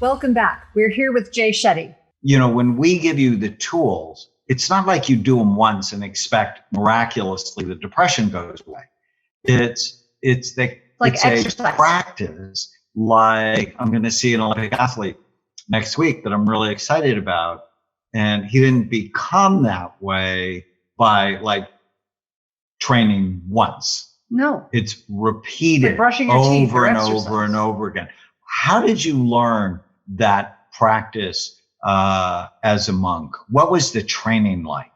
Welcome back. We're here with Jay Shetty. When we give you the tools, it's not like you do them once and expect miraculously the depression goes away. It's exercise. A practice. Like, I'm going to see an Olympic athlete next week that I'm really excited about. And he didn't become that way by training once. No. It's repeated like brushing your teeth over and over and over again. How did you learn that practice as a monk? What was the training like?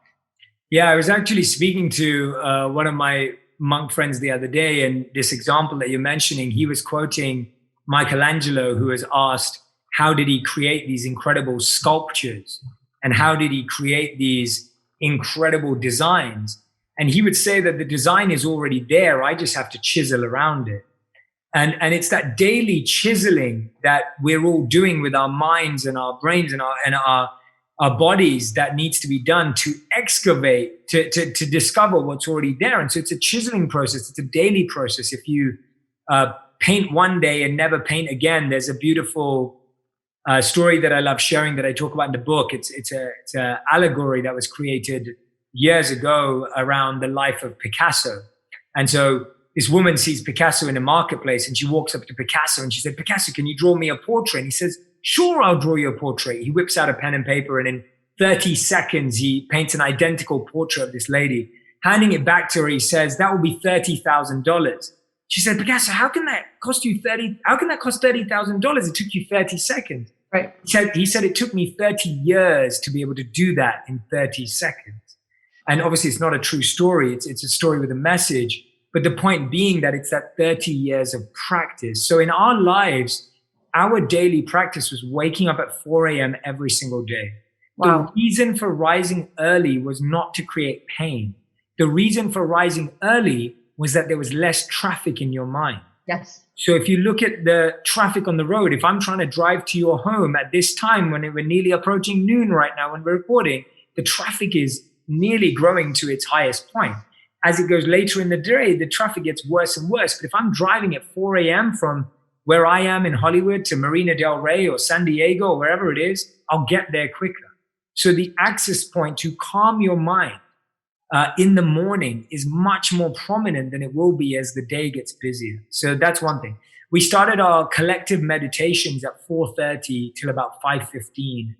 Yeah, I was actually speaking to one of my monk friends the other day, and this example that you're mentioning, he was quoting Michelangelo, who was asked, how did he create these incredible sculptures? And how did he create these incredible designs? And he would say that the design is already there. I just have to chisel around it. And it's that daily chiseling that we're all doing with our minds and our brains and our bodies that needs to be done to excavate, to discover what's already there. And so it's a chiseling process. It's a daily process. If you paint one day and never paint again, there's a beautiful story that I love sharing that I talk about in the book. It's a allegory that was created years ago around the life of Picasso. And so this woman sees Picasso in a marketplace and she walks up to Picasso and she said, Picasso, can you draw me a portrait? And he says, sure, I'll draw you a portrait. He whips out a pen and paper and in 30 seconds, he paints an identical portrait of this lady. Handing it back to her, he says, that will be $30,000. She said, Picasso, how can that cost $30,000? It took you 30 seconds. Right. He said, it took me 30 years to be able to do that in 30 seconds. And obviously it's not a true story. It's a story with a message. But the point being that it's that 30 years of practice. So in our lives, our daily practice was waking up at 4 a.m. every single day. Wow. The reason for rising early was not to create pain. The reason for rising early was that there was less traffic in your mind. Yes. So if you look at the traffic on the road, if I'm trying to drive to your home at this time when we're nearly approaching noon right now when we're recording, the traffic is nearly growing to its highest point. As it goes later in the day, the traffic gets worse and worse. But if I'm driving at 4 a.m. from where I am in Hollywood to Marina del Rey or San Diego or wherever it is, I'll get there quicker. So the access point to calm your mind in the morning is much more prominent than it will be as the day gets busier. So that's one thing. We started our collective meditations at 4:30 till about 5:15.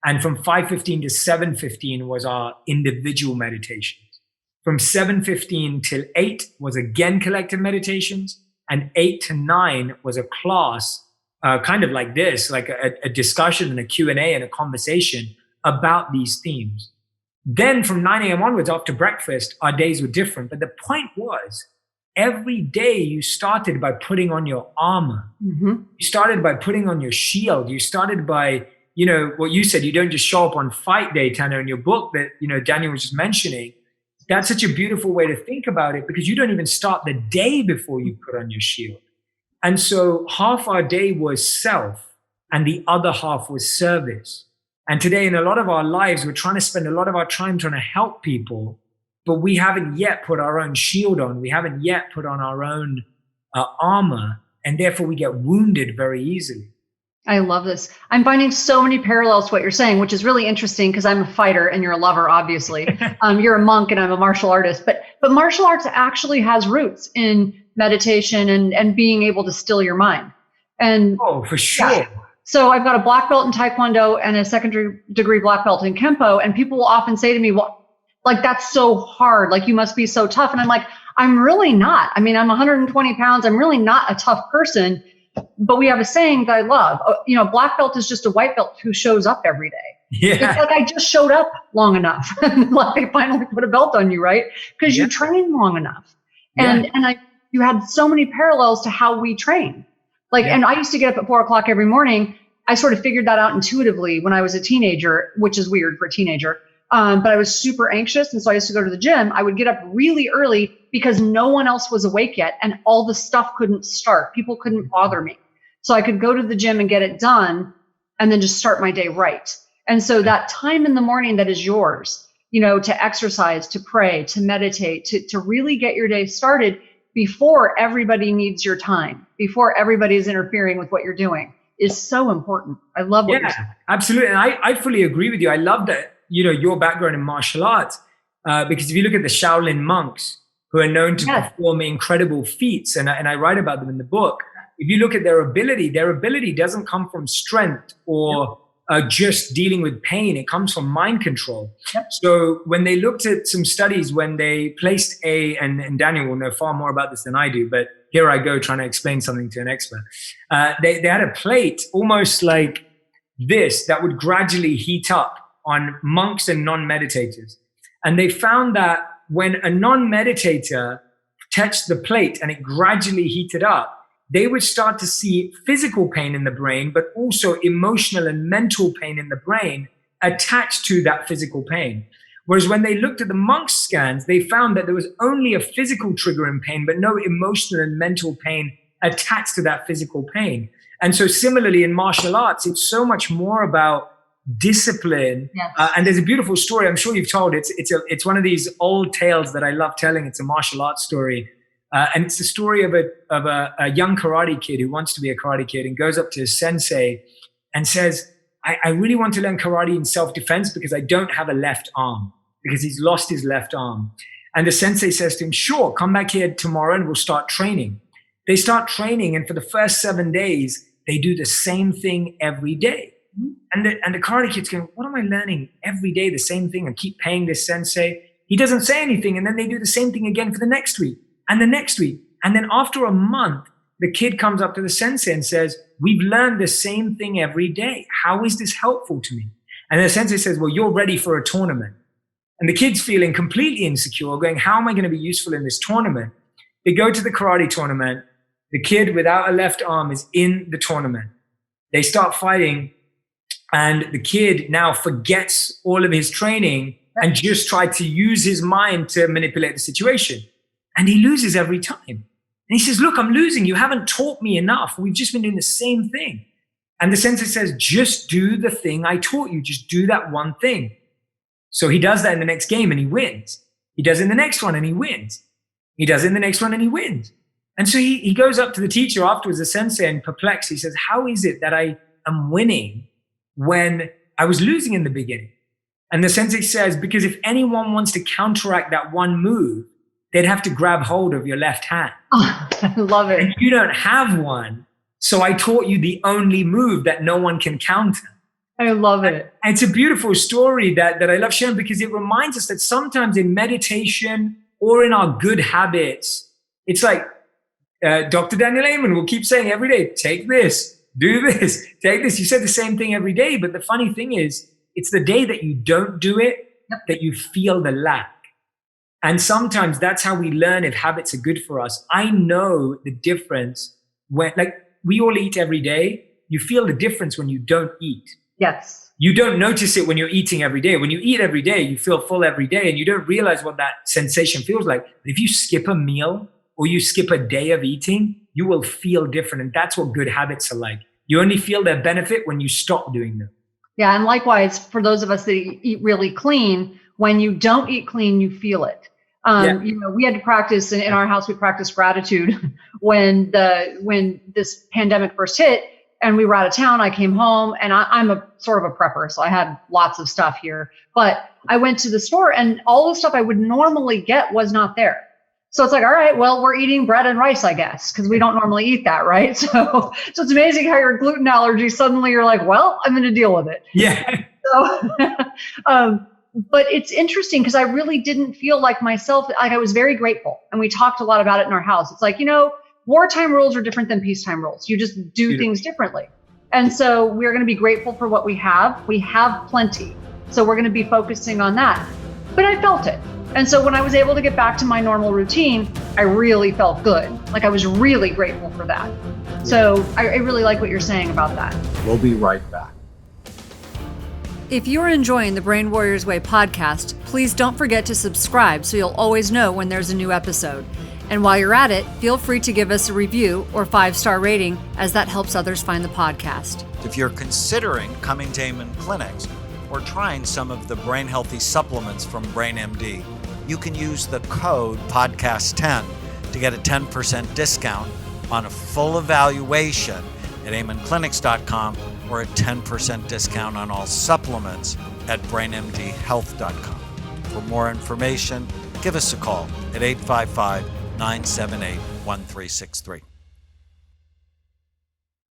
And from 5:15 to 7:15 was our individual meditations. From 7:15 till 8 was again collective meditations. And 8 to 9 was a class, kind of like this, like a discussion and a Q&A and a conversation about these themes. Then from 9 a.m. onwards, after breakfast, our days were different. But the point was, every day you started by putting on your armor. Mm-hmm. You started by putting on your shield. You started by, what you said, you don't just show up on fight day, Tanner, in your book that, Daniel was just mentioning. That's such a beautiful way to think about it because you don't even start the day before you put on your shield. And so half our day was self and the other half was service. And today in a lot of our lives, we're trying to spend a lot of our time trying to help people, but we haven't yet put our own shield on. We haven't yet put on our own armor, and therefore we get wounded very easily. I love this. I'm finding so many parallels to what you're saying, which is really interesting because I'm a fighter and you're a lover, obviously. You're a monk and I'm a martial artist, but martial arts actually has roots in meditation and being able to still your mind. And oh, for sure. Yeah. So I've got a black belt in Taekwondo and a second degree black belt in Kempo. And people will often say to me, well, that's so hard. You must be so tough. And I'm like, I'm really not. I mean, I'm 120 pounds. I'm really not a tough person. But we have a saying that I love, black belt is just a white belt who shows up every day. Yeah. It's like I just showed up long enough. They finally put a belt on you, right? Because you trained long enough. And you had so many parallels to how we train. And I used to get up at 4 o'clock every morning. I sort of figured that out intuitively when I was a teenager, which is weird for a teenager. But I was super anxious. And so I used to go to the gym. I would get up really early because no one else was awake yet. And all the stuff couldn't start. People couldn't bother me. So I could go to the gym and get it done and then just start my day right. And so that time in the morning that is yours, to exercise, to pray, to meditate, to really get your day started before everybody needs your time, before everybody is interfering with what you're doing. is so important. I love what you're saying. Absolutely. And I fully agree with you. I love that, your background in martial arts, because if you look at the Shaolin monks who are known to perform incredible feats, and I write about them in the book, if you look at their ability doesn't come from strength or just dealing with pain. It comes from mind control. Yep. So when they looked at some studies, when they placed and Daniel will know far more about this than I do, but here I go trying to explain something to an expert. They had a plate almost like this that would gradually heat up on monks and non-meditators. And they found that when a non-meditator touched the plate and it gradually heated up, they would start to see physical pain in the brain, but also emotional and mental pain in the brain attached to that physical pain. Whereas when they looked at the monks' scans, they found that there was only a physical trigger in pain, but no emotional and mental pain attached to that physical pain. And so similarly in martial arts, it's so much more about discipline. Yes. And there's a beautiful story I'm sure you've told. It's one of these old tales that I love telling. It's a martial arts story. And it's the story of a young karate kid who wants to be a karate kid and goes up to his sensei and says, I really want to learn karate in self-defense because I don't have a left arm, because he's lost his left arm. And the sensei says to him, sure, come back here tomorrow and we'll start training. They start training, and for the first 7 days, they do the same thing every day. And the karate kid's going, what am I learning every day, the same thing, and keep paying this sensei? He doesn't say anything, and then they do the same thing again for the next week. And the next week. And then after a month, the kid comes up to the sensei and says, we've learned the same thing every day. How is this helpful to me? And the sensei says, well, you're ready for a tournament. And the kid's feeling completely insecure, going, how am I going to be useful in this tournament? They go to the karate tournament. The kid without a left arm is in the tournament. They start fighting, and the kid now forgets all of his training and just tried to use his mind to manipulate the situation. And he loses every time. And he says, look, I'm losing. You haven't taught me enough. We've just been doing the same thing. And the sensei says, just do the thing I taught you. Just do that one thing. So he does that in the next game and he wins. He does it in the next one and he wins. He does it in the next one and he wins. And so he goes up to the teacher afterwards, the sensei, and perplexed. He says, how is it that I am winning when I was losing in the beginning? And the sensei says, because if anyone wants to counteract that one move, they'd have to grab hold of your left hand. Oh, I love it. And you don't have one. So I taught you the only move that no one can counter. I love it. And it's a beautiful story that I love sharing, because it reminds us that sometimes in meditation or in our good habits, it's like Dr. Daniel Amen will keep saying every day, take this, do this, take this. You said the same thing every day. But the funny thing is, it's the day that you don't do it that you feel the lack. And sometimes that's how we learn if habits are good for us. I know the difference when, like, we all eat every day. You feel the difference when you don't eat. Yes. You don't notice it when you're eating every day. When you eat every day, you feel full every day and you don't realize what that sensation feels like. But if you skip a meal or you skip a day of eating, you will feel different. And that's what good habits are like. You only feel their benefit when you stop doing them. Yeah. And likewise, for those of us that eat really clean, when you don't eat clean, you feel it. We had to practice in our house. We practiced gratitude when this pandemic first hit and we were out of town. I came home and I'm a sort of a prepper. So I had lots of stuff here, but I went to the store and all the stuff I would normally get was not there. So it's like, all right, well, we're eating bread and rice, I guess, because we don't normally eat that. Right. So it's amazing how your gluten allergy, suddenly you're like, well, I'm going to deal with it. Yeah. So, but it's interesting because I really didn't feel like myself. Like I was very grateful. And we talked a lot about it in our house. It's like, wartime rules are different than peacetime rules. You just do things differently. And so we're going to be grateful for what we have. We have plenty. So we're going to be focusing on that. But I felt it. And so when I was able to get back to my normal routine, I really felt good. Like I was really grateful for that. So I really like what you're saying about that. We'll be right back. If you're enjoying the Brain Warriors Way podcast, please don't forget to subscribe so you'll always know when there's a new episode. And while you're at it, feel free to give us a review or 5-star rating, as that helps others find the podcast. If you're considering coming to Amen Clinics or trying some of the brain healthy supplements from BrainMD, you can use the code podcast10 to get a 10% discount on a full evaluation at amenclinics.com or a 10% discount on all supplements at brainmdhealth.com. For more information, give us a call at 855-978-1363.